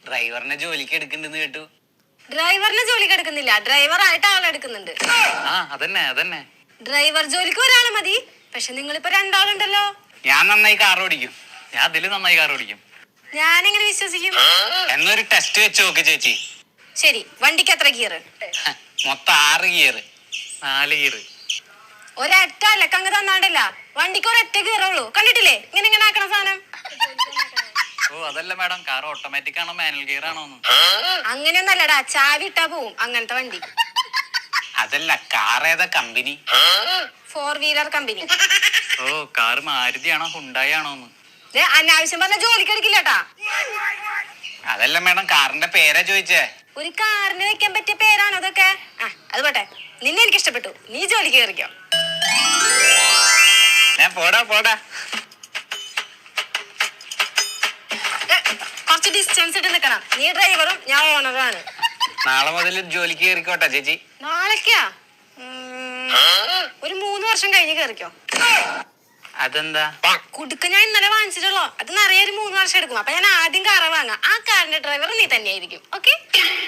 ഡ്രൈവറിനെ ജോലിക്ക് എടുക്കുന്നുണ്ടെന്ന് കേട്ടു. ഡ്രൈവറിനെ ജോലിക്ക് എടുക്കുന്നില്ല, ഡ്രൈവറായിട്ട് ആളെടുക്കുന്നുണ്ട്. അതന്നെ. ഡ്രൈവർ ജോലിക്ക് ഒരാളെ മതി. പക്ഷെ നിങ്ങളിപ്പോ രണ്ടാളുണ്ടല്ലോ. ഞാൻ നന്നായി കാർ ഓടിക്കും. ഞാനെങ്ങനെ വിശ്വസിക്കും? എന്നൊരു ടെസ്റ്റ് വെച്ച് നോക്ക് ചേച്ചി. ശരി, വണ്ടിക്ക് എത്ര ഗിയർ? മൊത്തം 6 ഗിയർ. 4 ഗിയർ. ഒരൊറ്റ അലക്കങ്ങ് തന്നാണ്ടല്ല, വണ്ടിക്ക് ഒരൊറ്റ ഗിയറുള്ളൂ. കണ്ടിട്ടില്ലേ ഇങ്ങനെ ആക്കണ സാധനം? അതല്ല മാഡം, കാർ ഓട്ടോമാറ്റിക് ആണോ മാനുവൽ ഗിയർ ആണോ? അങ്ങനെയൊന്നല്ലടാ, ചാവി ഇട്ടാ പോവും അങ്ങനത്തെ വണ്ടി. അതല്ല, കാർ ഏതാ company? 4 wheeler company. Car Maruti ആണോ ഹുണ്ടായി ആണോ? അനാവശ്യം പറഞ്ഞ ജോലിക്ക് എടുക്കില്ലട്ടാ. അതല്ല മാഡം, കാറിന്റെ പേരാ ചോദിച്ചേ. ഒരു കാറിന് വെക്കാൻ പറ്റിയ പേരാണോ അതൊക്കെ? അത് പോട്ടെ, നിന്നെ എനിക്ക് ഇഷ്ടപ്പെട്ടു, നീ ജോലിക്ക് കയറിക്കോ. ഞാൻ പോടാ. കുറച്ച് ഡിസ്റ്റൻസ് ഇട്ട് നിക്കണം. നീ ഡ്രൈവറും ഞാൻ ഓണറുമാണ്. നാളെ മുതൽ ജോലിക്ക് കയറിക്കോട്ടെ ചേച്ചി. നാളേക്കാ? ഒരു 3 വർഷം കഴിഞ്ഞ് കയറിക്കോ. അതെന്താ? കുടുക്ക ഞാൻ ഇന്നലെ വാങ്ങിച്ചിട്ടുള്ളൂ. അത് നിറയെ ഒരു 3 വർഷം എടുക്കും. അപ്പൊ ഞാൻ ആദ്യം കാറ് വാങ്ങാം. ആ കാറിന്റെ ഡ്രൈവർ നീ തന്നെയായിരിക്കും. ഓക്കെ?